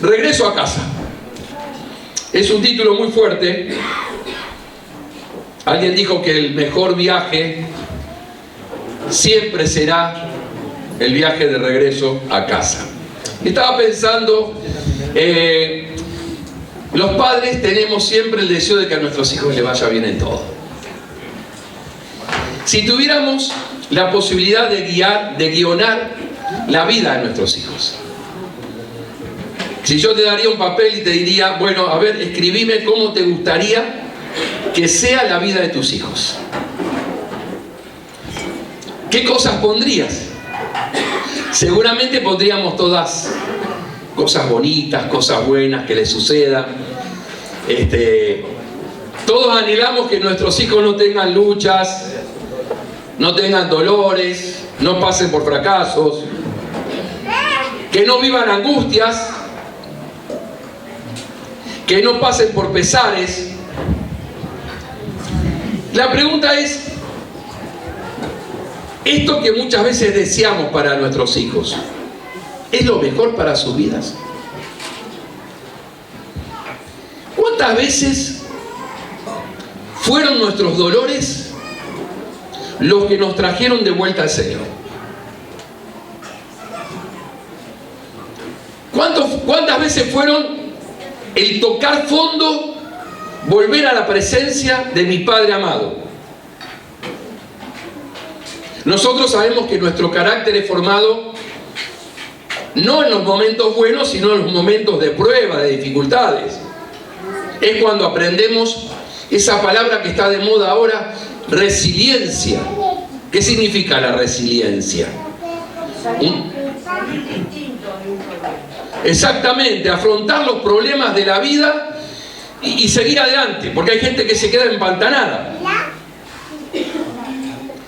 Regreso a casa. Es un título muy fuerte. Alguien dijo que el mejor viaje siempre será el viaje de regreso a casa. Estaba pensando, los padres tenemos siempre el deseo de que a nuestros hijos les vaya bien en todo. Si tuviéramos la posibilidad de guionar la vida de nuestros hijos, si yo te daría un papel y te diría, bueno, a ver, escribime cómo te gustaría que sea la vida de tus hijos, ¿qué cosas pondrías? Seguramente pondríamos todas cosas bonitas, cosas buenas que les sucedan. Todos anhelamos que nuestros hijos no tengan luchas, no tengan dolores, no pasen por fracasos, que no vivan angustias, que no pasen por pesares. La pregunta es, esto que muchas veces deseamos para nuestros hijos, ¿es lo mejor para sus vidas? ¿Cuántas veces fueron nuestros dolores los que nos trajeron de vuelta al Señor? ¿Cuántas veces fueron el tocar fondo, volver a la presencia de mi Padre amado? Nosotros sabemos que nuestro carácter es formado no en los momentos buenos, sino en los momentos de prueba, de dificultades. Es cuando aprendemos esa palabra que está de moda ahora, resiliencia. ¿Qué significa la resiliencia? Exactamente, afrontar los problemas de la vida y seguir adelante, porque hay gente que se queda empantanada.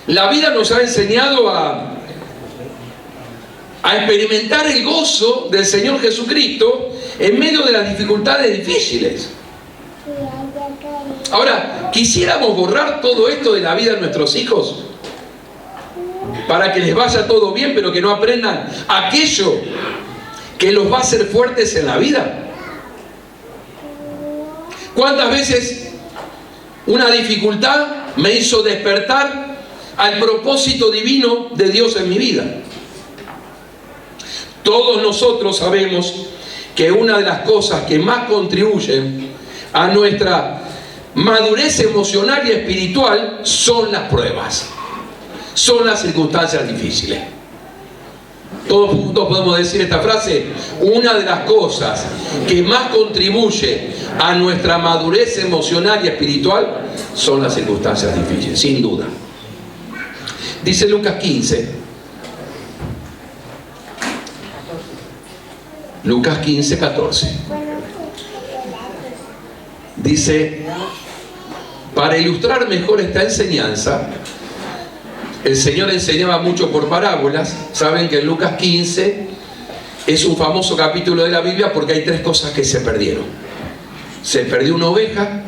La vida nos ha enseñado a experimentar el gozo del Señor Jesucristo en medio de las dificultades difíciles. Ahora, ¿quisiéramos borrar todo esto de la vida de nuestros hijos para que les vaya todo bien, pero que no aprendan aquello que los va a hacer fuertes en la vida? ¿Cuántas veces una dificultad me hizo despertar al propósito divino de Dios en mi vida? Todos nosotros sabemos que una de las cosas que más contribuyen a nuestra madurez emocional y espiritual son las pruebas, son las circunstancias difíciles. Todos juntos podemos decir esta frase: una de las cosas que más contribuye a nuestra madurez emocional y espiritual son las circunstancias difíciles, sin duda. Dice Lucas 15. Lucas 15, 14. Dice, para ilustrar mejor esta enseñanza, el Señor enseñaba mucho por parábolas. Saben que en Lucas 15 es un famoso capítulo de la Biblia porque hay tres cosas que se perdieron. Se perdió una oveja,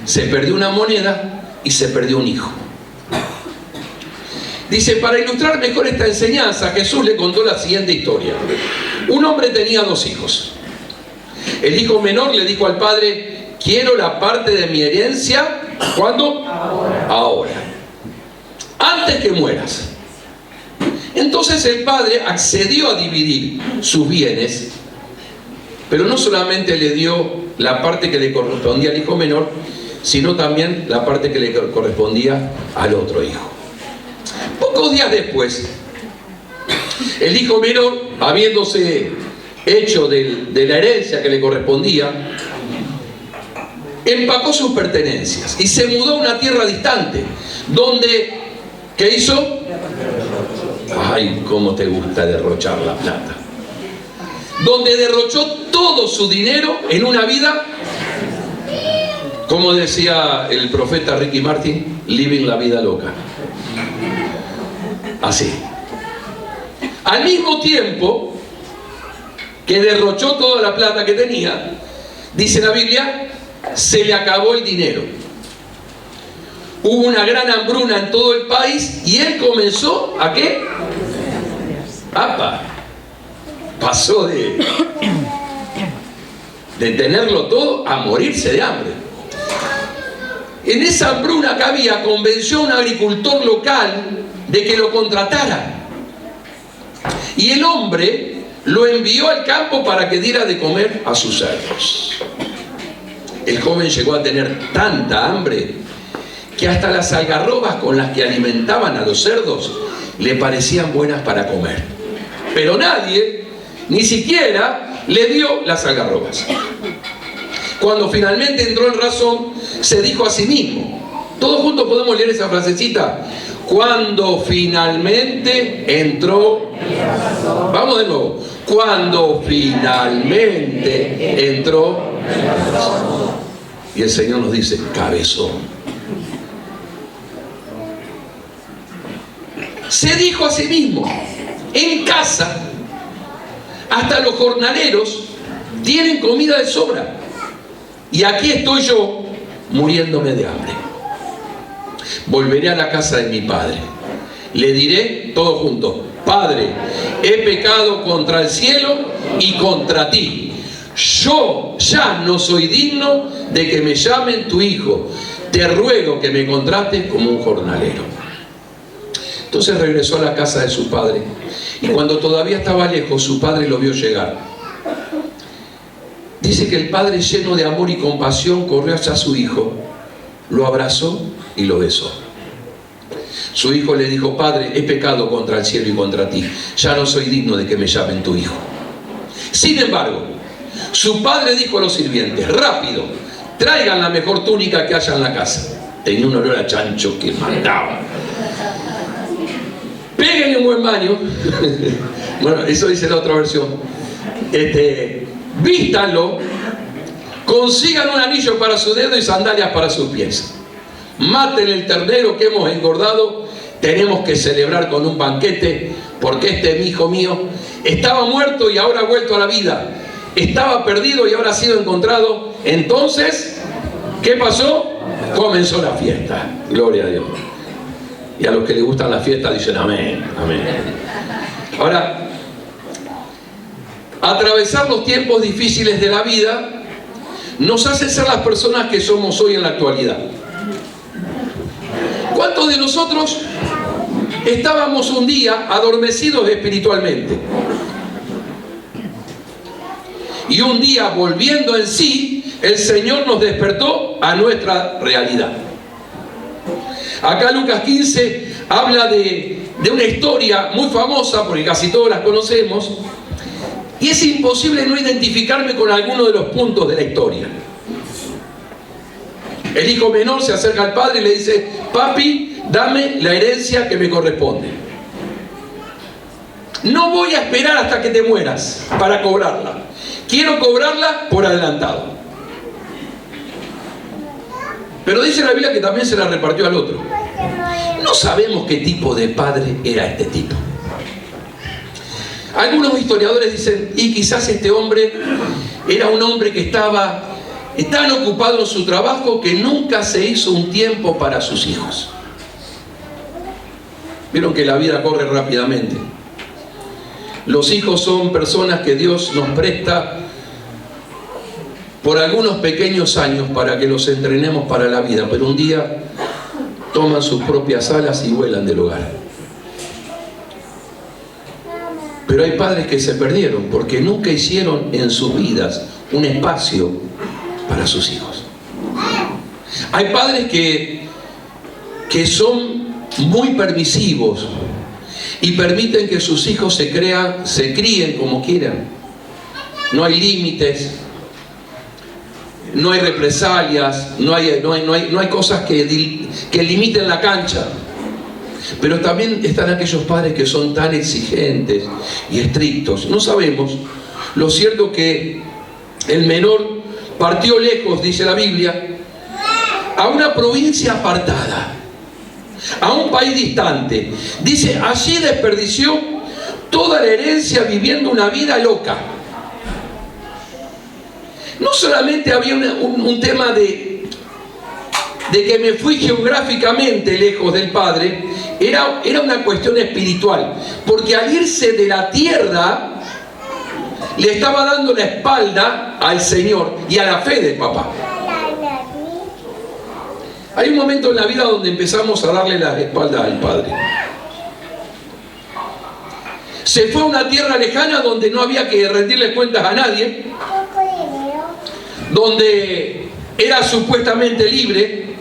se perdió una moneda y se perdió un hijo. Dice, para ilustrar mejor esta enseñanza, Jesús le contó la siguiente historia. Un hombre tenía dos hijos. El hijo menor le dijo al padre, quiero la parte de mi herencia. ¿Cuándo? Ahora. Antes que mueras. Entonces el padre accedió a dividir sus bienes, pero no solamente le dio la parte que le correspondía al hijo menor, sino también la parte que le correspondía al otro hijo. Pocos días después, el hijo menor, habiéndose hecho de la herencia que le correspondía, empacó sus pertenencias y se mudó a una tierra distante, donde, ¿qué hizo? Ay, cómo te gusta derrochar la plata. Donde derrochó todo su dinero en una vida, como decía el profeta Ricky Martin, living la vida loca. Así. Al mismo tiempo que derrochó toda la plata que tenía, dice la Biblia, se le acabó el dinero. Hubo una gran hambruna en todo el país y él comenzó ¿a qué? Pasó de de tenerlo todo a morirse de hambre. En esa hambruna que había, convenció a un agricultor local de que lo contratara. Y el hombre lo envió al campo para que diera de comer a sus cerdos. El joven llegó a tener tanta hambre que hasta las algarrobas con las que alimentaban a los cerdos le parecían buenas para comer. Pero nadie, ni siquiera, le dio las algarrobas. Cuando finalmente entró en razón, se dijo a sí mismo. Todos juntos podemos leer esa frasecita. Cuando finalmente entró... Vamos de nuevo. Cuando finalmente entró... Y el Señor nos dice, cabezón. Se dijo a sí mismo, en casa, hasta los jornaleros tienen comida de sobra. Y aquí estoy yo, muriéndome de hambre. Volveré a la casa de mi padre. Le diré, todos juntos, Padre, he pecado contra el cielo y contra ti. Yo ya no soy digno de que me llamen tu hijo. Te ruego que me contrates como un jornalero. Entonces regresó a la casa de su padre. Y cuando todavía estaba lejos, su padre lo vio llegar. Dice que el padre, lleno de amor y compasión, corrió hacia su hijo, lo abrazó y lo besó. Su hijo le dijo, Padre, he pecado contra el cielo y contra ti. Ya no soy digno de que me llamen tu hijo. Sin embargo, su padre dijo a los sirvientes, rápido, traigan la mejor túnica que haya en la casa. Tenía un olor a chancho que mandaba. Péguenle un buen baño. Bueno, eso dice la otra versión. Vístanlo, consigan un anillo para su dedo y sandalias para sus pies. Maten el ternero que hemos engordado. Tenemos que celebrar con un banquete, porque este hijo mío estaba muerto y ahora ha vuelto a la vida. Estaba perdido y ahora ha sido encontrado. Entonces, ¿qué pasó? Comenzó la fiesta. Gloria a Dios. Y a los que les gustan las fiestas dicen amén, amén. Ahora, atravesar los tiempos difíciles de la vida nos hace ser las personas que somos hoy en la actualidad. ¿Cuántos de nosotros estábamos un día adormecidos espiritualmente? Y un día, volviendo en sí, el Señor nos despertó a nuestra realidad. Acá Lucas 15 habla de una historia muy famosa, porque casi todos las conocemos, y es imposible no identificarme con alguno de los puntos de la historia. El hijo menor se acerca al padre y le dice, papi, dame la herencia que me corresponde. No voy a esperar hasta que te mueras para cobrarla. Quiero cobrarla por adelantado. Pero dice la Biblia que también se la repartió al otro. No sabemos qué tipo de padre era este tipo. Algunos historiadores dicen, y quizás este hombre era un hombre que estaba tan ocupado en su trabajo que nunca se hizo un tiempo para sus hijos. Vieron que la vida corre rápidamente. Los hijos son personas que Dios nos presta por algunos pequeños años para que los entrenemos para la vida, pero un día toman sus propias alas y vuelan del hogar. Pero hay padres que se perdieron porque nunca hicieron en sus vidas un espacio para sus hijos. Hay padres que son muy permisivos y permiten que sus hijos se críen como quieran. No hay límites, no hay represalias, no hay cosas que limiten la cancha. Pero también están aquellos padres que son tan exigentes y estrictos. No sabemos. Lo cierto que el menor partió lejos, dice la Biblia, a una provincia apartada, a un país distante. Dice, allí desperdició toda la herencia viviendo una vida loca. No solamente había un tema de que me fui geográficamente lejos del Padre, era una cuestión espiritual, porque al irse de la tierra le estaba dando la espalda al Señor y a la fe del papá. Hay un momento en la vida donde empezamos a darle la espalda al Padre. Se fue a una tierra lejana donde no había que rendirle cuentas a nadie, donde era supuestamente libre.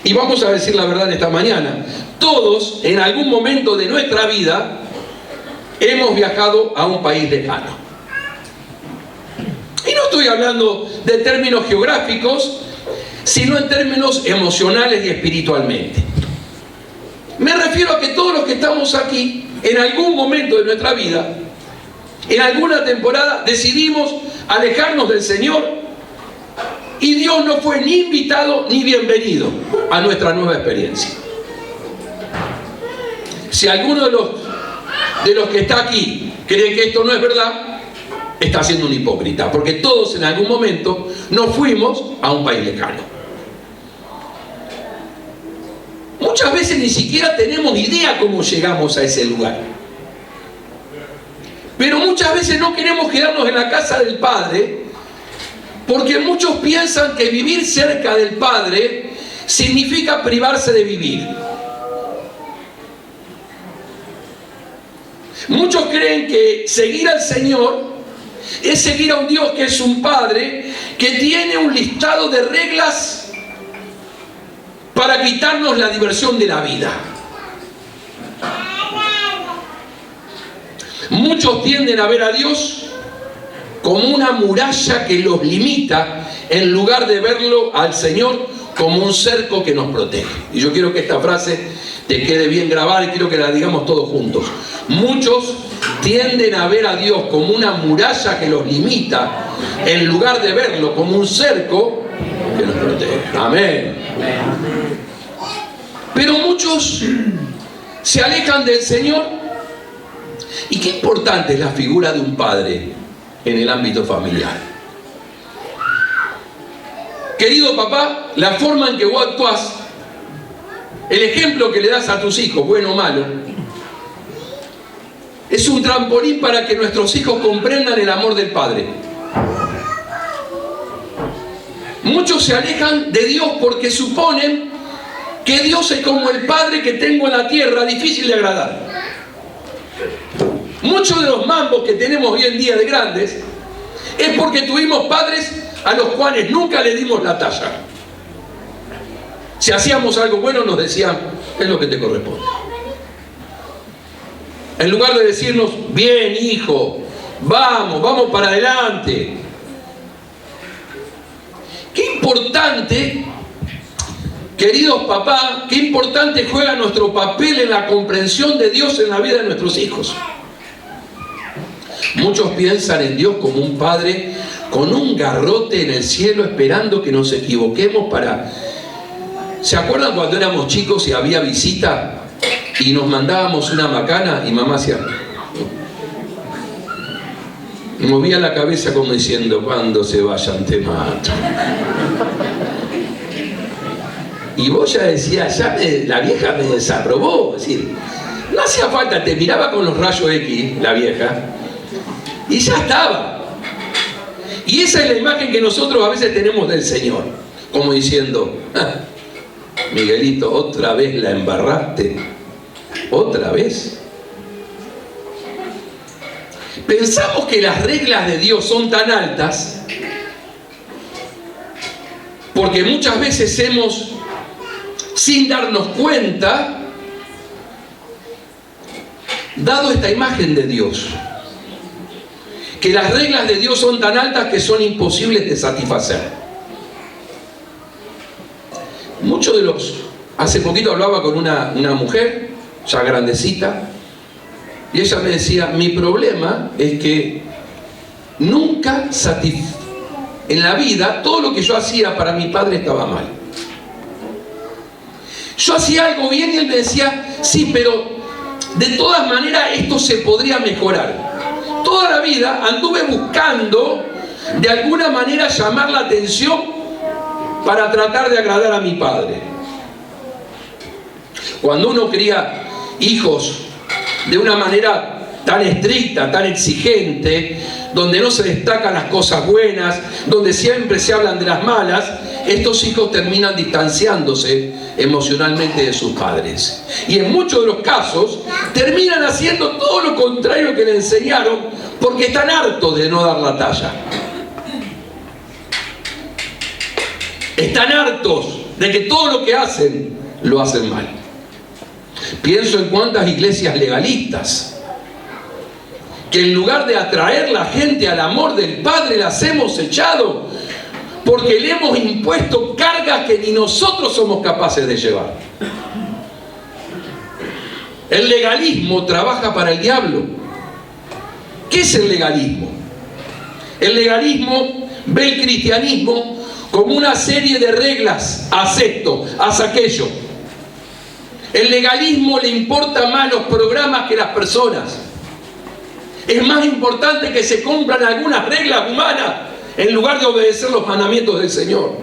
Y vamos a decir la verdad en esta mañana, todos en algún momento de nuestra vida hemos viajado a un país lejano. Y no estoy hablando de términos geográficos, sino en términos emocionales y espiritualmente. Me refiero a que todos los que estamos aquí, en algún momento de nuestra vida, en alguna temporada, decidimos alejarnos del Señor y Dios no fue ni invitado ni bienvenido a nuestra nueva experiencia. Si alguno de los que está aquí cree que esto no es verdad, está siendo un hipócrita, porque todos en algún momento nos fuimos a un país lejano. Muchas veces ni siquiera tenemos idea cómo llegamos a ese lugar. Pero muchas veces no queremos quedarnos en la casa del Padre, porque muchos piensan que vivir cerca del Padre significa privarse de vivir. Muchos creen que seguir al Señor es seguir a un Dios que es un Padre que tiene un listado de reglas para quitarnos la diversión de la vida. Muchos tienden a ver a Dios como una muralla que los limita, en lugar de verlo al Señor como un cerco que nos protege. Y yo quiero que esta frase te quede bien grabada y quiero que la digamos todos juntos. Muchos tienden a ver a Dios como una muralla que los limita, en lugar de verlo como un cerco que nos protege. Amén. Pero muchos se alejan del Señor. Y qué importante es la figura de un padre en el ámbito familiar. Querido papá, la forma en que vos actuás, el ejemplo que le das a tus hijos, bueno o malo, es un trampolín para que nuestros hijos comprendan el amor del Padre. Muchos se alejan de Dios porque suponen que Dios es como el Padre que tengo en la tierra, difícil de agradar. Muchos de los mambos que tenemos hoy en día de grandes es porque tuvimos padres a los cuales nunca le dimos la talla. Si hacíamos algo bueno nos decían, es lo que te corresponde. En lugar de decirnos, bien hijo, vamos para adelante. Qué importante, queridos papás, qué importante juega nuestro papel en la comprensión de Dios en la vida de nuestros hijos. Muchos piensan en Dios como un padre con un garrote en el cielo esperando que nos equivoquemos para... ¿Se acuerdan cuando éramos chicos y había visita y nos mandábamos una macana y mamá hacía... movía la cabeza como diciendo, cuando se vayan te mato? Y vos ya decías, la vieja me desaprobó. Es decir, no hacía falta, te miraba con los rayos X, la vieja, y ya estaba. Y esa es la imagen que nosotros a veces tenemos del Señor, como diciendo, Miguelito, otra vez la embarraste, otra vez. Pensamos que las reglas de Dios son tan altas porque muchas veces hemos, sin darnos cuenta, dado esta imagen de Dios, que las reglas de Dios son tan altas que son imposibles de satisfacer. Muchos de los... Hace poquito hablaba con una mujer, ya grandecita, y ella me decía, mi problema es que nunca en la vida, todo lo que yo hacía para mi padre estaba mal. Yo hacía algo bien y él me decía, sí, pero de todas maneras esto se podría mejorar. Toda la vida anduve buscando de alguna manera llamar la atención para tratar de agradar a mi padre. Cuando uno cría hijos de una manera tan estricta, tan exigente, donde no se destacan las cosas buenas, donde siempre se hablan de las malas, estos hijos terminan distanciándose emocionalmente de sus padres. Y en muchos de los casos terminan haciendo todo lo contrario que le enseñaron, porque están hartos de no dar la talla. Están hartos de que todo lo que hacen, lo hacen mal. Pienso en cuántas iglesias legalistas, que en lugar de atraer la gente al amor del Padre, las hemos echado porque le hemos impuesto cargas que ni nosotros somos capaces de llevar. El legalismo trabaja para el diablo. ¿Qué es el legalismo? El legalismo ve el cristianismo como una serie de reglas. Haz esto, haz aquello. El legalismo le importa más los programas que las personas. Es más importante que se cumplan algunas reglas humanas en lugar de obedecer los mandamientos del Señor.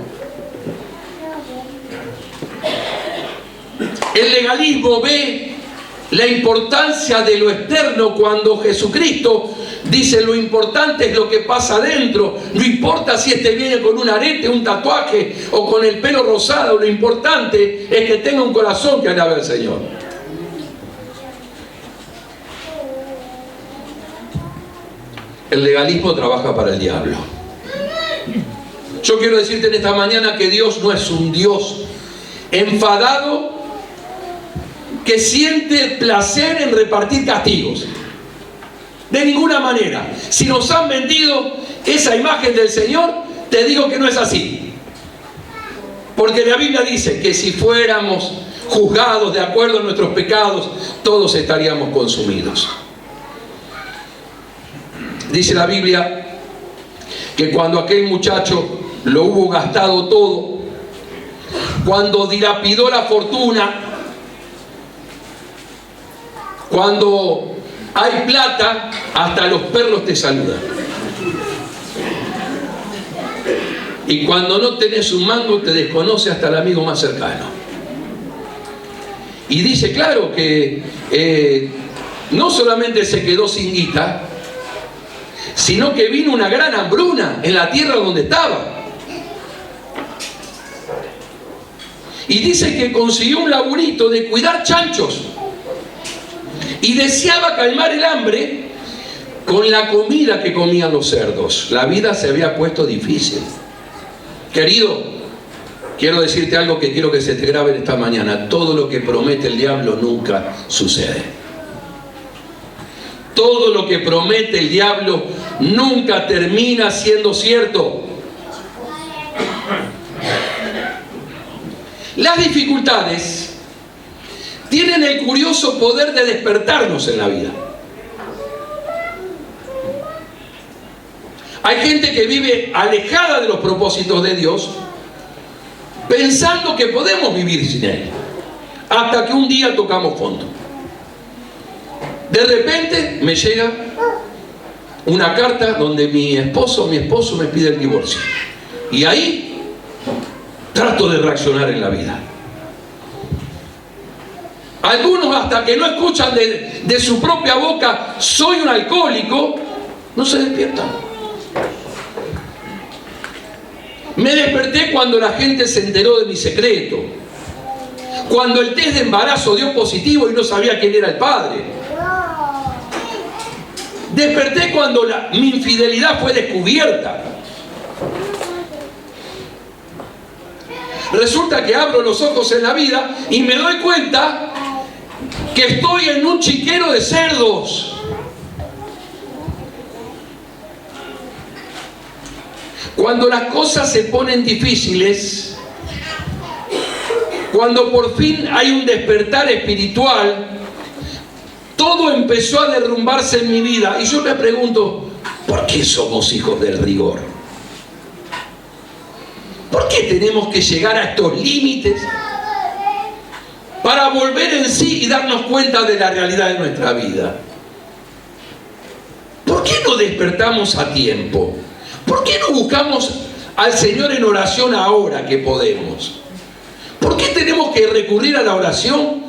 El legalismo ve la importancia de lo externo cuando Jesucristo dice: lo importante es lo que pasa adentro. No importa si este viene con un arete, un tatuaje o con el pelo rosado, lo importante es que tenga un corazón que alabe al Señor. El legalismo trabaja para el diablo. Yo quiero decirte en esta mañana que Dios no es un Dios enfadado que siente placer en repartir castigos. De ninguna manera. Si nos han vendido esa imagen del Señor, te digo que no es así. Porque la Biblia dice que si fuéramos juzgados de acuerdo a nuestros pecados, todos estaríamos consumidos. Dice la Biblia que cuando aquel muchacho lo hubo gastado todo, cuando dilapidó la fortuna, cuando hay plata, hasta los perros te saludan. Y cuando no tenés un mango, te desconoce hasta el amigo más cercano. Y dice, claro, que no solamente se quedó sin guita, sino que vino una gran hambruna en la tierra donde estaba. Y dice que consiguió un laburito de cuidar chanchos. Y deseaba calmar el hambre con la comida que comían los cerdos. La vida se había puesto difícil. Querido, quiero decirte algo que quiero que se te grabe en esta mañana. Todo lo que promete el diablo nunca sucede. Todo lo que promete el diablo nunca termina siendo cierto. Las dificultades tienen el curioso poder de despertarnos en la vida. Hay gente que vive alejada de los propósitos de Dios, pensando que podemos vivir sin Él, hasta que un día tocamos fondo. De repente me llega una carta donde mi esposo me pide el divorcio. Y ahí trato de reaccionar en la vida. Algunos, hasta que no escuchan de su propia boca, soy un alcohólico, no se despiertan. Me desperté cuando la gente se enteró de mi secreto. Cuando el test de embarazo dio positivo y no sabía quién era el padre. Desperté cuando mi infidelidad fue descubierta. Resulta que abro los ojos en la vida y me doy cuenta que estoy en un chiquero de cerdos. Cuando las cosas se ponen difíciles, cuando por fin hay un despertar espiritual, todo empezó a derrumbarse en mi vida. Y yo me pregunto, ¿por qué somos hijos del rigor? ¿Por qué tenemos que llegar a estos límites para volver en sí y darnos cuenta de la realidad de nuestra vida? ¿Por qué no despertamos a tiempo? ¿Por qué no buscamos al Señor en oración ahora que podemos? ¿Por qué tenemos que recurrir a la oración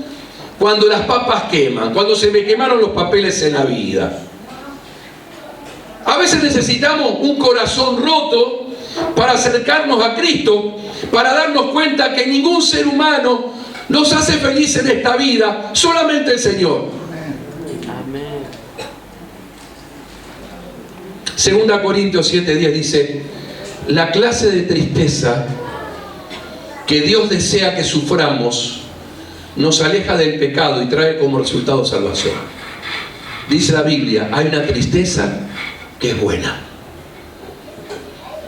cuando las papas queman, cuando se me quemaron los papeles en la vida. A veces necesitamos un corazón roto para acercarnos a Cristo, para darnos cuenta que ningún ser humano nos hace felices en esta vida, solamente el Señor. Amén. 2 Corintios 7:10 dice: la clase de tristeza que Dios desea que suframos nos aleja del pecado y trae como resultado salvación. Dice la Biblia, hay una tristeza que es buena.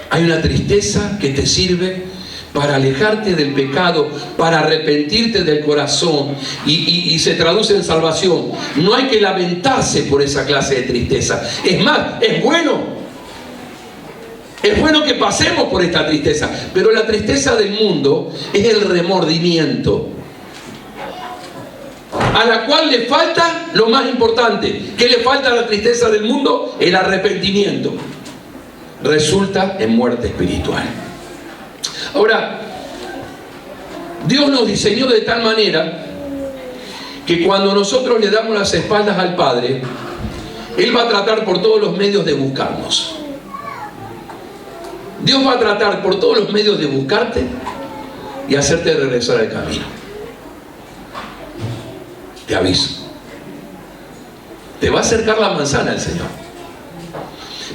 Hay una tristeza que te sirve para alejarte del pecado, para arrepentirte del corazón y se traduce en salvación. No hay que lamentarse por esa clase de tristeza. Es más, es bueno. Es bueno que pasemos por esta tristeza, pero la tristeza del mundo es el remordimiento, a la cual le falta lo más importante. ¿Qué le falta a la tristeza del mundo? El arrepentimiento. Resulta en muerte espiritual. Ahora, Dios nos diseñó de tal manera que cuando nosotros le damos las espaldas al Padre, Él va a tratar por todos los medios de buscarnos. Dios va a tratar por todos los medios de buscarte y hacerte regresar al camino. Te aviso. Te va a acercar la manzana el Señor.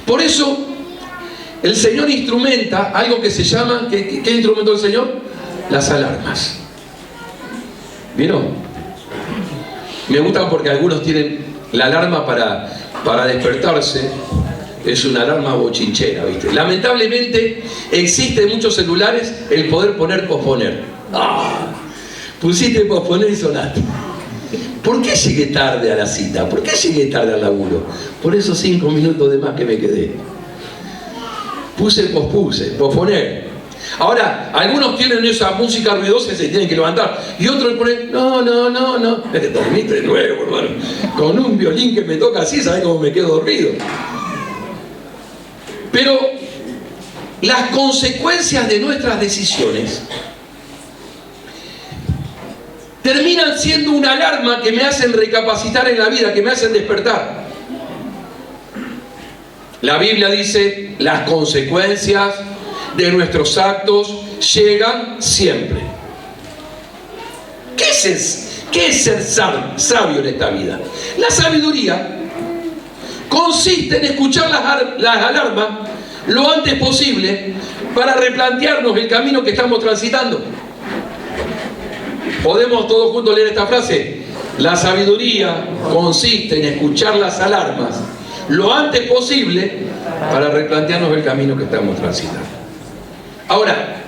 Por eso, el Señor instrumenta algo que se llama, ¿qué instrumentó el Señor? Las alarmas. ¿Vieron? Me gusta porque algunos tienen la alarma para despertarse. Es una alarma bochinchera, ¿viste? Lamentablemente existe en muchos celulares el poder posponer. Pusiste posponer y sonaste. ¿Por qué llegué tarde a la cita? ¿Por qué llegué tarde al laburo? Por esos 5 minutos de más que me quedé. Posponer. Ahora, algunos tienen esa música ruidosa y se tienen que levantar. Y otros ponen, no. Dormiste de nuevo, hermano. Con un violín que me toca así, ¿sabes cómo me quedo dormido? Pero las consecuencias de nuestras decisiones terminan siendo una alarma que me hacen recapacitar en la vida, que me hacen despertar. La Biblia dice, las consecuencias de nuestros actos llegan siempre. ¿Qué es ser sabio en esta vida? La sabiduría consiste en escuchar las alarmas lo antes posible para replantearnos el camino que estamos transitando. ¿Podemos todos juntos leer esta frase? La sabiduría consiste en escuchar las alarmas lo antes posible para replantearnos el camino que estamos transitando. Ahora,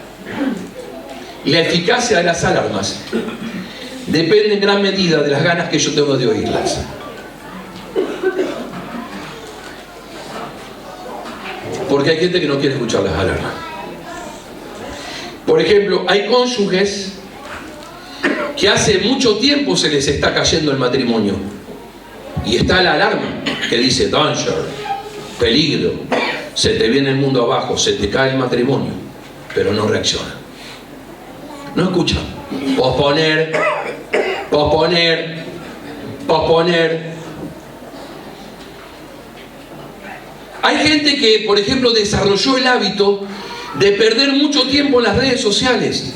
la eficacia de las alarmas depende en gran medida de las ganas que yo tengo de oírlas. Porque hay gente que no quiere escuchar las alarmas. Por ejemplo, hay cónyuges que hace mucho tiempo se les está cayendo el matrimonio. Y está la alarma que dice danger, peligro, se te viene el mundo abajo, se te cae el matrimonio, pero no reaccionan. No escuchan. Posponer. Hay gente que, por ejemplo, desarrolló el hábito de perder mucho tiempo en las redes sociales.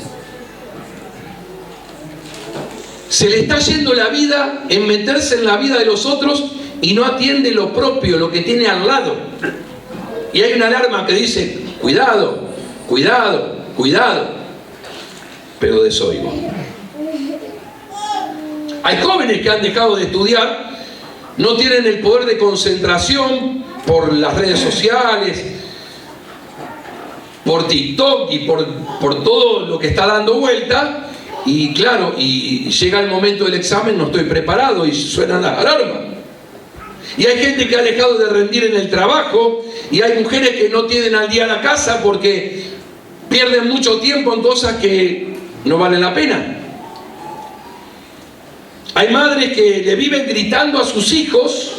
Se le está yendo la vida en meterse en la vida de los otros y no atiende lo propio, lo que tiene al lado. Y hay una alarma que dice, cuidado, pero desoigo. Hay jóvenes que han dejado de estudiar, no tienen el poder de concentración por las redes sociales, por TikTok y por todo lo que está dando vuelta. Y claro, y llega el momento del examen, no estoy preparado y suenan las alarmas. Y hay gente que ha dejado de rendir en el trabajo, y hay mujeres que no tienen al día la casa porque pierden mucho tiempo en cosas que no valen la pena. Hay madres que le viven gritando a sus hijos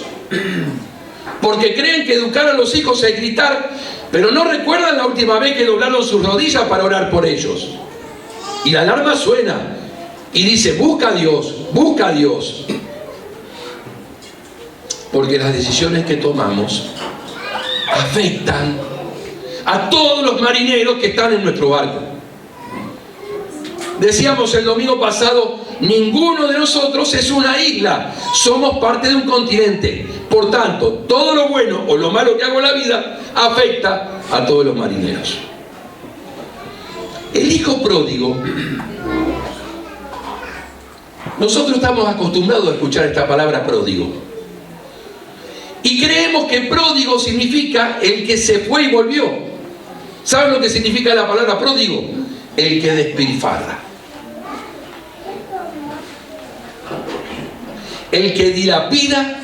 porque creen que educar a los hijos es gritar, pero no recuerdan la última vez que doblaron sus rodillas para orar por ellos. Y la alarma suena. y dice, busca a Dios, busca a Dios. Porque las decisiones que tomamos afectan a todos los marineros que están en nuestro barco. Decíamos el domingo pasado, ninguno de nosotros es una isla, somos parte de un continente. Por tanto, todo lo bueno o lo malo que hago en la vida afecta a todos los marineros. El hijo pródigo, nosotros estamos acostumbrados a escuchar esta palabra pródigo. Y creemos que pródigo significa el que se fue y volvió. ¿Saben lo que significa la palabra pródigo? El que despilfarra. El que dilapida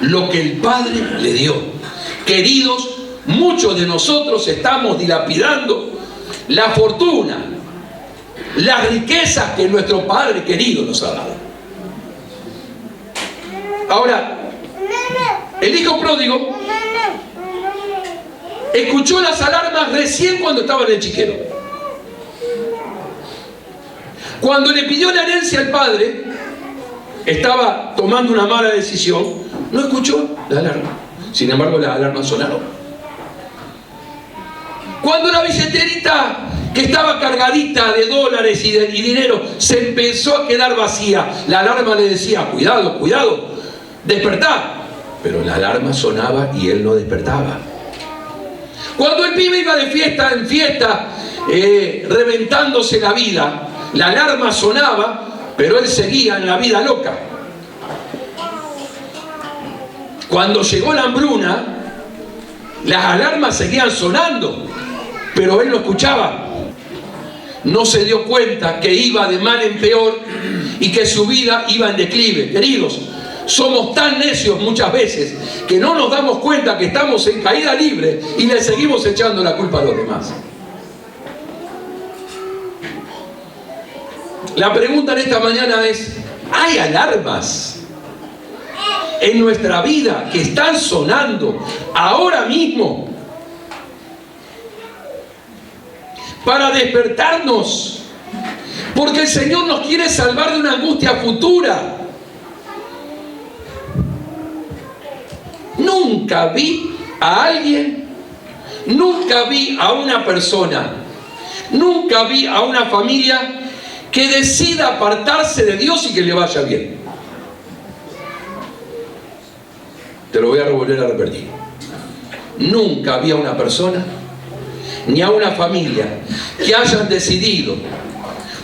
lo que el Padre le dio. Queridos, muchos de nosotros estamos dilapidando la fortuna, las riquezas que nuestro Padre querido nos ha dado. Ahora, el hijo pródigo escuchó las alarmas recién cuando estaba en el chiquero. Cuando le pidió la herencia al padre, estaba tomando una mala decisión, no escuchó la alarma. Sin embargo, las alarmas sonaron. Cuando la billeterita que estaba cargadita de dólares y dinero se empezó a quedar vacía, la alarma le decía, cuidado, cuidado, despertá. Pero la alarma sonaba y él no despertaba. Cuando el pibe iba de fiesta en fiesta, reventándose la vida, la alarma sonaba, pero él seguía en la vida loca. Cuando llegó la hambruna, las alarmas seguían sonando, pero él no escuchaba. No se dio cuenta que iba de mal en peor y que su vida iba en declive. Queridos, somos tan necios muchas veces que no nos damos cuenta que estamos en caída libre y le seguimos echando la culpa a los demás. La pregunta en esta mañana es, ¿hay alarmas en nuestra vida que están sonando ahora mismo para despertarnos? Porque el Señor nos quiere salvar de una angustia futura. Nunca vi a alguien, nunca vi a una persona, nunca vi a una familia que decida apartarse de Dios y que le vaya bien. Te lo voy a volver a repetir. Nunca vi a una persona ni a una familia que hayan decidido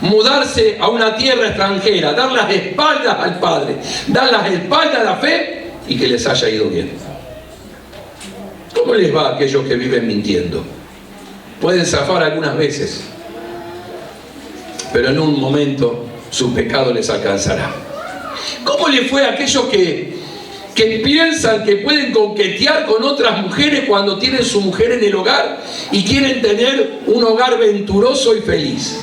mudarse a una tierra extranjera, dar las espaldas al Padre, dar las espaldas a la fe y que les haya ido bien. ¿Cómo les va a aquellos que viven mintiendo? Pueden zafar algunas veces, pero en un momento su pecado les alcanzará. ¿Cómo le fue a aquellos que piensan que pueden coquetear con otras mujeres cuando tienen su mujer en el hogar y quieren tener un hogar venturoso y feliz?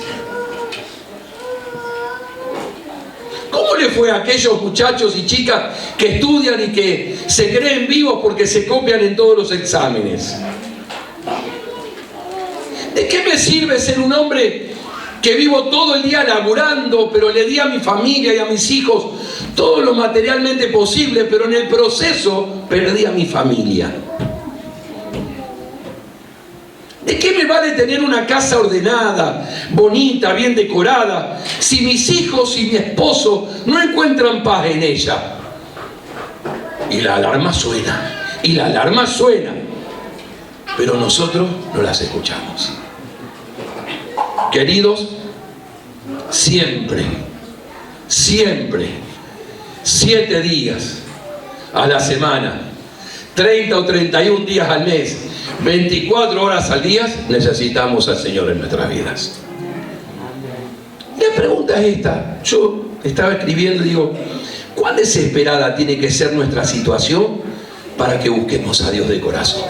¿Cómo le fue a aquellos muchachos y chicas que estudian y que se creen vivos porque se copian en todos los exámenes? ¿De qué me sirve ser un hombre que vivo todo el día laburando, pero le di a mi familia y a mis hijos todo lo materialmente posible, pero en el proceso perdí a mi familia? ¿De qué me vale tener una casa ordenada, bonita, bien decorada, si mis hijos y mi esposo no encuentran paz en ella? Y la alarma suena, y la alarma suena, pero nosotros no las escuchamos. Queridos, siempre, 7 días a la semana, 30 o 31 días al mes, 24 horas al día, necesitamos al Señor en nuestras vidas. La pregunta es esta. Yo estaba escribiendo y digo, ¿cuán desesperada tiene que ser nuestra situación para que busquemos a Dios de corazón?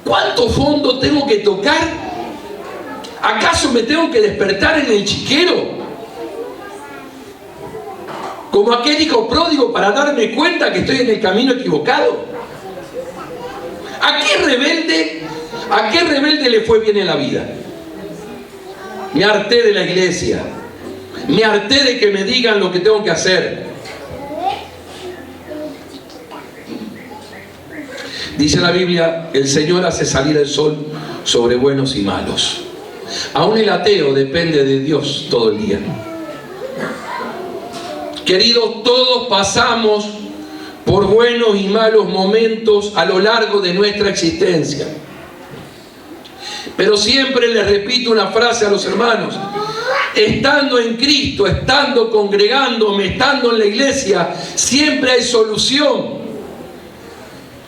¿Cuánto fondo tengo que tocar? ¿Acaso me tengo que despertar en el chiquero como aquel hijo pródigo para darme cuenta que estoy en el camino equivocado? ¿A qué rebelde le fue bien en la vida? Me harté de la iglesia. Me harté de que me digan lo que tengo que hacer. Dice la Biblia, el Señor hace salir el sol sobre buenos y malos. Aún el ateo depende de Dios todo el día. Queridos, todos pasamos por buenos y malos momentos a lo largo de nuestra existencia. Pero siempre les repito una frase a los hermanos: estando en Cristo, estando congregándome, estando en la iglesia, siempre hay solución.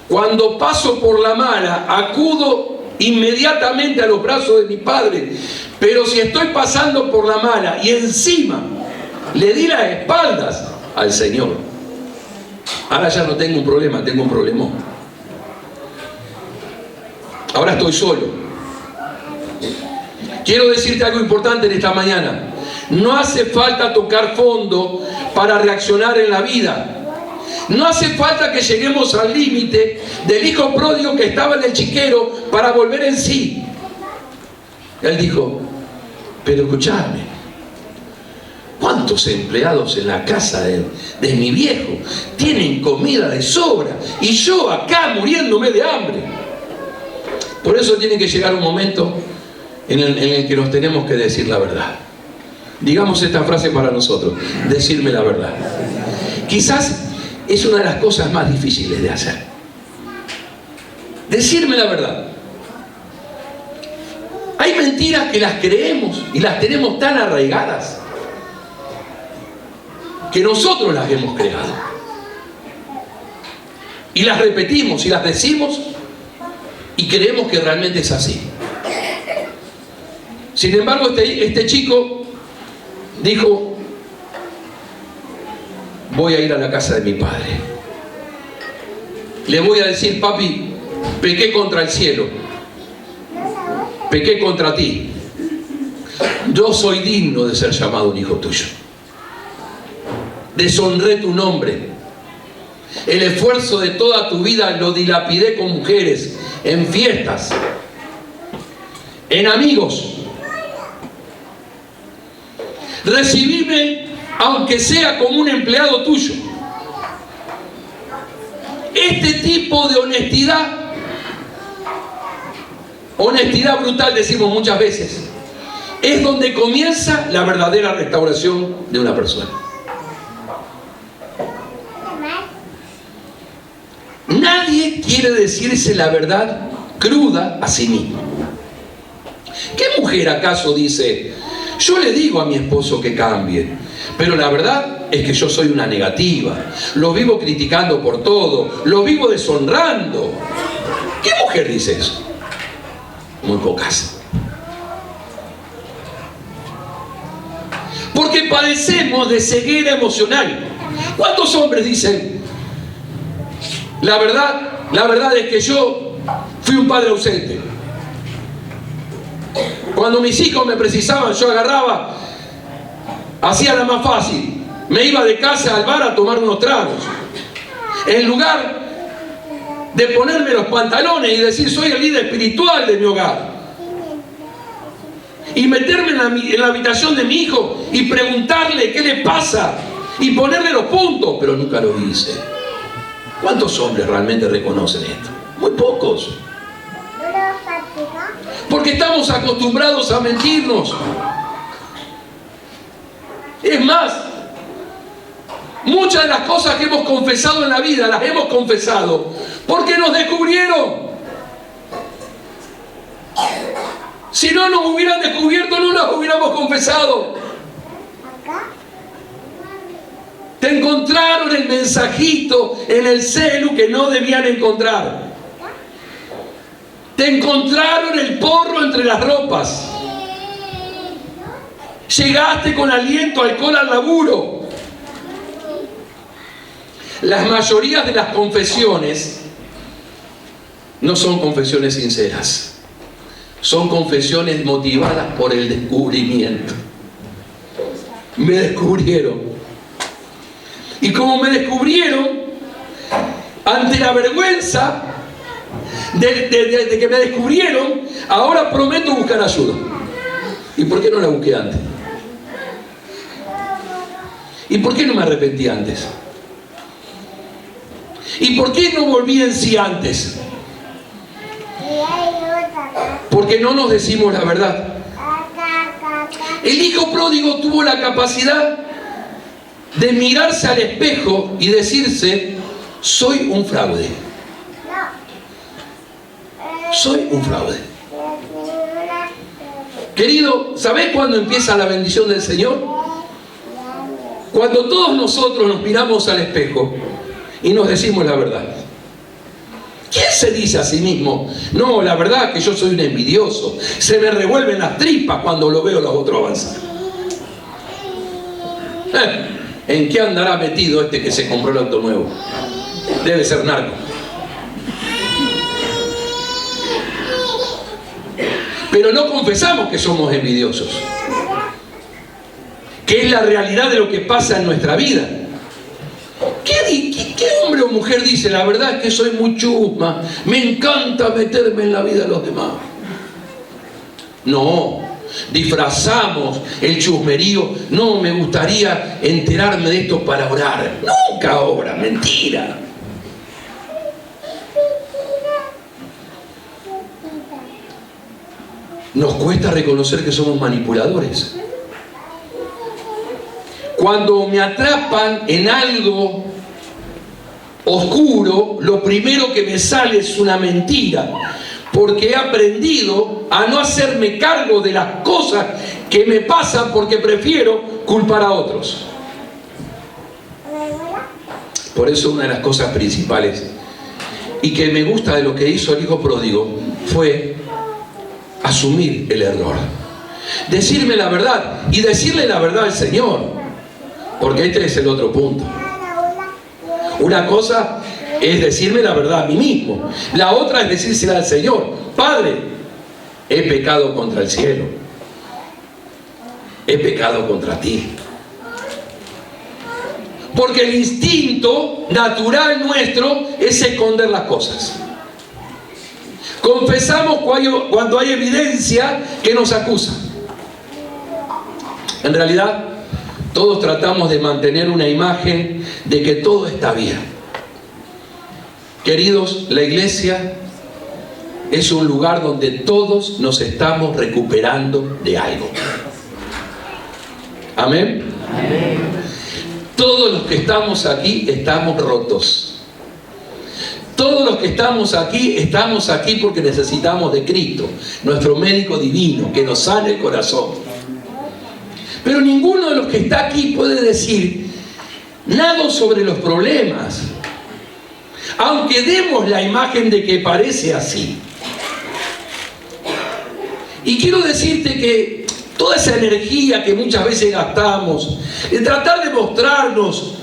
Cuando paso por la mala, acudo inmediatamente a los brazos de mi Padre. Pero si estoy pasando por la mala y encima le di las espaldas al Señor, ahora ya no tengo un problema, tengo un problemón. Ahora estoy solo. Quiero decirte algo importante en esta mañana. No hace falta tocar fondo para reaccionar en la vida. No hace falta que lleguemos al límite del hijo pródigo que estaba en el chiquero para volver en sí. Él dijo: pero escuchadme, ¿cuántos empleados en la casa de mi viejo tienen comida de sobra y yo acá muriéndome de hambre? Por eso tiene que llegar un momento en el que nos tenemos que decir la verdad. Digamos esta frase para nosotros: decirme la verdad. Quizás es una de las cosas más difíciles de hacer. Decirme la verdad. Hay mentiras que las creemos y las tenemos tan arraigadas que nosotros las hemos creado. Y las repetimos y las decimos y creemos que realmente es así. Sin embargo, este chico dijo: voy a ir a la casa de mi padre. Le voy a decir: papi, pequé contra el cielo, pequé contra ti. Yo soy digno de ser llamado un hijo tuyo. Deshonré tu nombre. El esfuerzo de toda tu vida lo dilapidé con mujeres, en fiestas, en amigos. Recibime aunque sea como un empleado tuyo. Este tipo de honestidad brutal, decimos muchas veces, es donde comienza la verdadera restauración de una persona. Nadie quiere decirse la verdad cruda a sí mismo. ¿Qué mujer acaso dice: yo le digo a mi esposo que cambie, pero la verdad es que yo soy una negativa, lo vivo criticando por todo, lo vivo deshonrando? ¿Qué mujer dice eso? Muy pocas. Porque padecemos de ceguera emocional. ¿Cuántos hombres dicen: la verdad es que yo fui un padre ausente? Cuando mis hijos me precisaban, yo agarraba, hacía la más fácil, me iba de casa al bar a tomar unos tragos, en lugar de ponerme los pantalones y decir: soy el líder espiritual de mi hogar, y meterme en la habitación de mi hijo y preguntarle qué le pasa y ponerle los puntos. Pero nunca lo hice. ¿Cuántos hombres realmente reconocen esto? Muy pocos. Porque estamos acostumbrados a mentirnos. Es más, muchas de las cosas que hemos confesado en la vida las hemos confesado porque nos descubrieron. Si no nos hubieran descubierto, no las hubiéramos confesado. Te encontraron el mensajito en el celu que no debían encontrar. Te encontraron el porro entre las ropas. Llegaste con aliento, alcohol al laburo. Las mayorías de las confesiones no son confesiones sinceras. Son confesiones motivadas por el descubrimiento. Me descubrieron. Y como me descubrieron, ante la vergüenza de que me descubrieron, ahora prometo buscar ayuda. ¿Y por qué no la busqué antes? ¿Y por qué no me arrepentí antes? ¿Y por qué no volví en sí antes? Porque no nos decimos la verdad. El hijo pródigo tuvo la capacidad de mirarse al espejo y decirse: soy un fraude. Soy un fraude. Querido, ¿sabés cuándo empieza la bendición del Señor? Cuando todos nosotros nos miramos al espejo y nos decimos la verdad. ¿Quién se dice a sí mismo: no, la verdad que yo soy un envidioso, se me revuelven las tripas cuando lo veo a los otros avanzar? ¿En qué andará metido este que se compró el auto nuevo? Debe ser narco. Pero no confesamos que somos envidiosos, que es la realidad de lo que pasa en nuestra vida. ¿Qué hombre o mujer dice: la verdad es que soy muy chusma, me encanta meterme en la vida de los demás? No, disfrazamos el chusmerío. No, me gustaría enterarme de esto para orar. Nunca ora, mentira. Nos cuesta reconocer que somos manipuladores. Cuando me atrapan en algo oscuro, lo primero que me sale es una mentira, porque he aprendido a no hacerme cargo de las cosas que me pasan, porque prefiero culpar a otros. Por eso una de las cosas principales y que me gusta de lo que hizo el hijo pródigo fue asumir el error, decirme la verdad y decirle la verdad al Señor, porque este es el otro punto. Una cosa es decirme la verdad a mí mismo, la otra es decírsela al Señor. Padre, he pecado contra el cielo, he pecado contra ti. Porque el instinto natural nuestro es esconder las cosas. Confesamos cuando hay evidencia que nos acusa. En realidad, todos tratamos de mantener una imagen de que todo está bien. Queridos, la iglesia es un lugar donde todos nos estamos recuperando de algo. ¿Amén? Amén. Todos los que estamos aquí estamos rotos. Todos los que estamos aquí porque necesitamos de Cristo, nuestro médico divino, que nos sane el corazón. Pero ninguno de los que está aquí puede decir nada sobre los problemas, aunque demos la imagen de que parece así. Y quiero decirte que toda esa energía que muchas veces gastamos en tratar de mostrarnos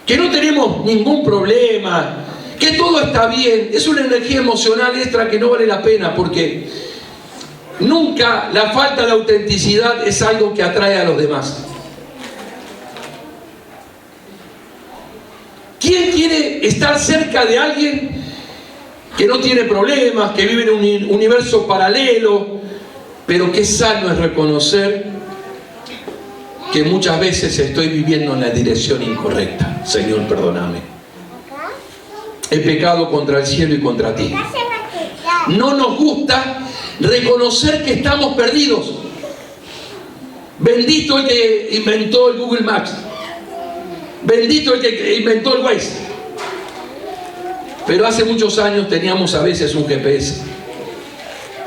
que no tenemos ningún problema, que todo está bien, es una energía emocional extra que no vale la pena, porque nunca la falta de autenticidad es algo que atrae a los demás. ¿Quién quiere estar cerca de alguien que no tiene problemas, que vive en un universo paralelo? Pero qué sano es reconocer que muchas veces estoy viviendo en la dirección incorrecta. Señor, perdóname. He pecado contra el cielo y contra ti. No nos gusta reconocer que estamos perdidos. Bendito el que inventó el Google Maps. Bendito el que inventó el Waze. Pero hace muchos años teníamos a veces un GPS.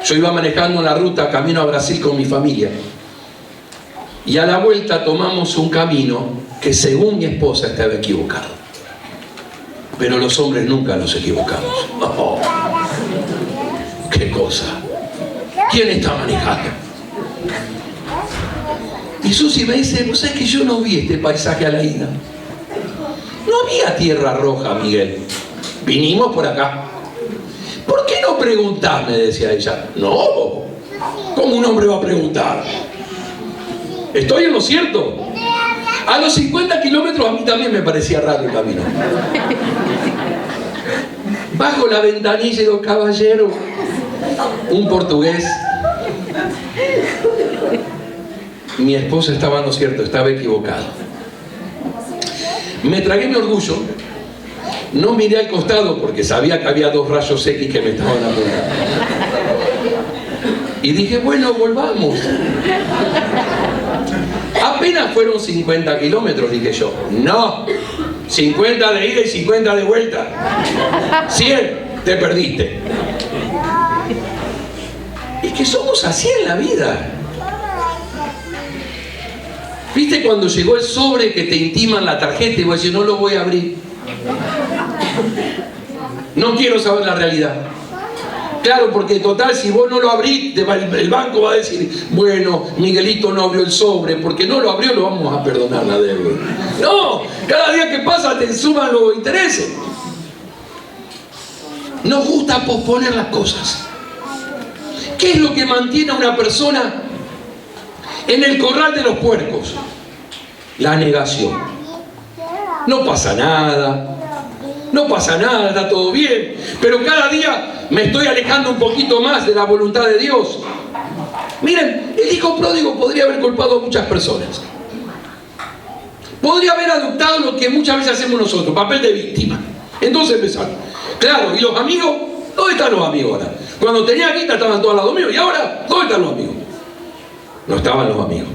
Yo iba manejando la ruta camino a Brasil con mi familia. Y a la vuelta tomamos un camino que según mi esposa estaba equivocado. Pero los hombres nunca nos equivocamos. Oh, ¡qué cosa! ¿Quién está manejando? Y Susi me dice: ¿vos sabés que yo no vi este paisaje a la ida? No había tierra roja, Miguel. Vinimos por acá. ¿Por qué no preguntás?, me decía ella. No, ¿cómo un hombre va a preguntar? ¿Estoy en lo cierto? A los 50 kilómetros a mí también me parecía raro el camino. Bajo la ventanilla y digo: caballero, un portugués. mi esposa estaba en lo cierto, estaba equivocado. Me tragué mi orgullo, no miré al costado porque sabía que había 2 rayos X que me estaban apuntando. Y dije, bueno, volvamos. Apenas fueron 50 kilómetros, dije yo. No, 50 de ida y 50 de vuelta. 100, te perdiste. Es que somos así en la vida. ¿Viste cuando llegó el sobre que te intiman la tarjeta y vos decís, no lo voy a abrir? No quiero saber la realidad. Claro, porque total, si vos no lo abrís, el banco va a decir, bueno, Miguelito no abrió el sobre, porque no lo abrió, lo vamos a perdonar la deuda. No, cada día que pasa te suman los intereses. Nos gusta posponer las cosas. ¿Qué es lo que mantiene a una persona en el corral de los puercos? La negación. No pasa nada. No pasa nada, está todo bien. Pero cada día me estoy alejando un poquito más de la voluntad de Dios. Miren, el hijo pródigo podría haber culpado a muchas personas. Podría haber adoptado lo que muchas veces hacemos nosotros, papel de víctima. Entonces empezaron. Claro, ¿y los amigos? ¿Dónde están los amigos ahora? Cuando tenía guita estaban todos al lado mío. ¿Y ahora? ¿Dónde están los amigos? No estaban los amigos.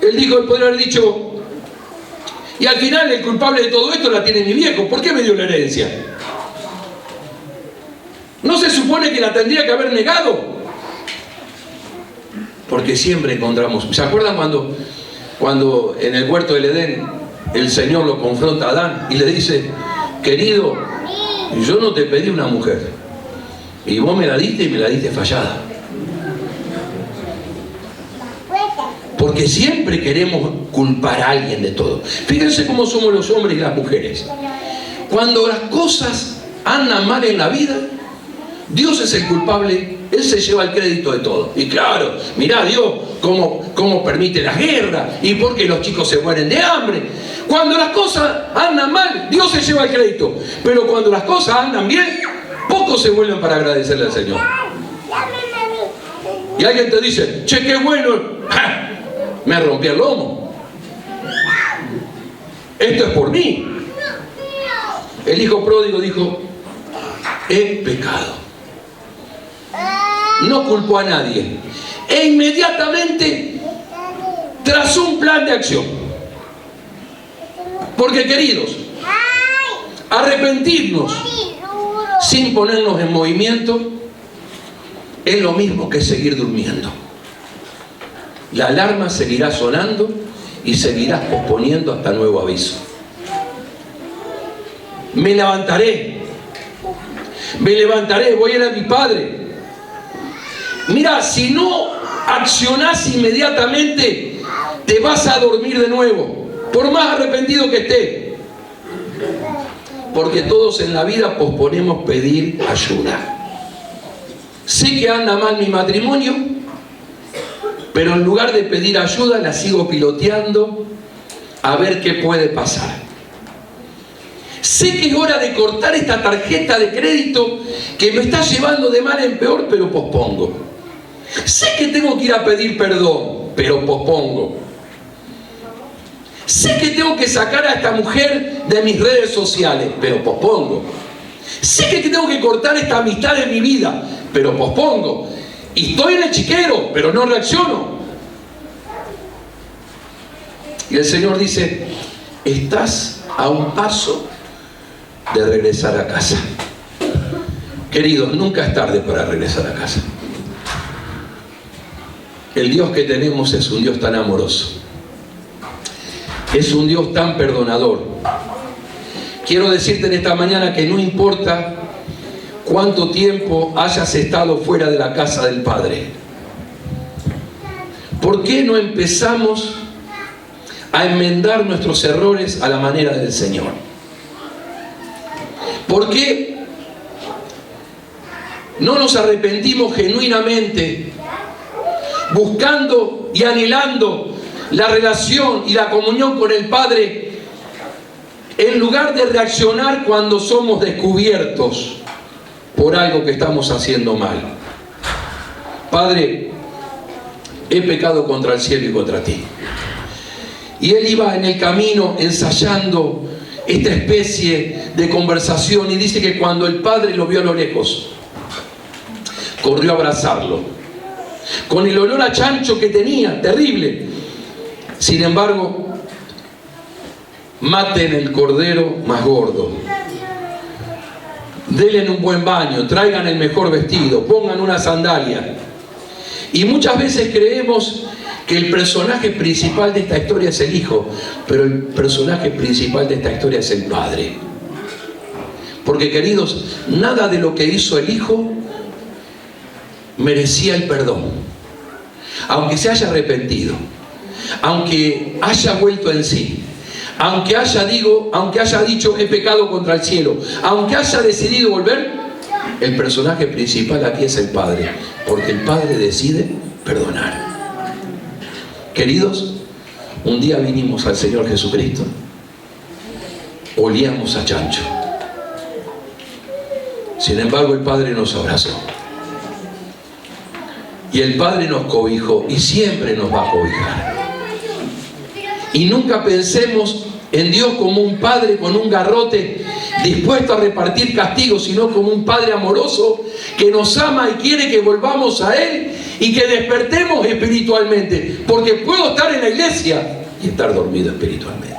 Él dijo, él podría haber dicho, y al final el culpable de todo esto la tiene mi viejo. ¿Por qué me dio la herencia? ¿No se supone que la tendría que haber negado? Porque siempre encontramos. ¿Se acuerdan cuando en el huerto del Edén el Señor lo confronta a Adán y le dice, querido, yo no te pedí una mujer y vos me la diste y me la diste fallada? Porque siempre queremos culpar a alguien de todo. Fíjense cómo somos los hombres y las mujeres. Cuando las cosas andan mal en la vida, Dios es el culpable, Él se lleva el crédito de todo. Y claro, mirá Dios cómo permite la guerra y por qué los chicos se mueren de hambre. Cuando las cosas andan mal, Dios se lleva el crédito. Pero cuando las cosas andan bien, pocos se vuelven para agradecerle al Señor. Y alguien te dice, che, qué bueno. ¡Ja! Me rompí el lomo. Esto es por mí. El hijo pródigo dijo, he pecado. No culpó a nadie. E inmediatamente trazó un plan de acción. Porque, queridos, arrepentirnos sin ponernos en movimiento es lo mismo que seguir durmiendo. La alarma seguirá sonando y seguirás posponiendo hasta nuevo aviso. Me levantaré, voy a ir a mi padre. Mira, si no accionás inmediatamente, te vas a dormir de nuevo, por más arrepentido que estés. Porque todos en la vida posponemos pedir ayuda. Sé que anda mal mi matrimonio, pero en lugar de pedir ayuda, la sigo piloteando a ver qué puede pasar. Sé que es hora de cortar esta tarjeta de crédito que me está llevando de mal en peor, pero pospongo. Sé que tengo que ir a pedir perdón, pero pospongo. Sé que tengo que sacar a esta mujer de mis redes sociales, pero pospongo. Sé que tengo que cortar esta amistad de mi vida, pero pospongo. Y estoy en el chiquero, pero no reacciono. Y el Señor dice, estás a un paso de regresar a casa. Queridos, nunca es tarde para regresar a casa. El Dios que tenemos es un Dios tan amoroso. Es un Dios tan perdonador. Quiero decirte en esta mañana que no importa cuánto tiempo hayas estado fuera de la casa del Padre. ¿Por qué no empezamos a enmendar nuestros errores a la manera del Señor? ¿Por qué no nos arrepentimos genuinamente, buscando y anhelando la relación y la comunión con el Padre, en lugar de reaccionar cuando somos descubiertos por algo que estamos haciendo mal? Padre, he pecado contra el cielo y contra ti. Y él iba en el camino ensayando esta especie de conversación, y dice que cuando el padre lo vio a lo lejos, corrió a abrazarlo, con el olor a chancho que tenía, terrible. Sin embargo, maten el cordero más gordo, denle un buen baño, traigan el mejor vestido, pongan una sandalia. Y muchas veces creemos que el personaje principal de esta historia es el hijo, pero el personaje principal de esta historia es el padre. Porque, queridos, nada de lo que hizo el hijo merecía el perdón. Aunque se haya arrepentido, aunque haya vuelto en sí, aunque haya dicho he pecado contra el cielo, aunque haya decidido volver, el personaje principal aquí es el padre, porque el padre decide perdonar. Queridos, un día vinimos al Señor Jesucristo, olíamos a chancho. Sin embargo, el Padre nos abrazó. Y el Padre nos cobijó y siempre nos va a cobijar. Y nunca pensemos en Dios como un Padre con un garrote dispuesto a repartir castigos, sino como un Padre amoroso que nos ama y quiere que volvamos a Él y que despertemos espiritualmente. Porque puedo estar en la iglesia y estar dormido espiritualmente.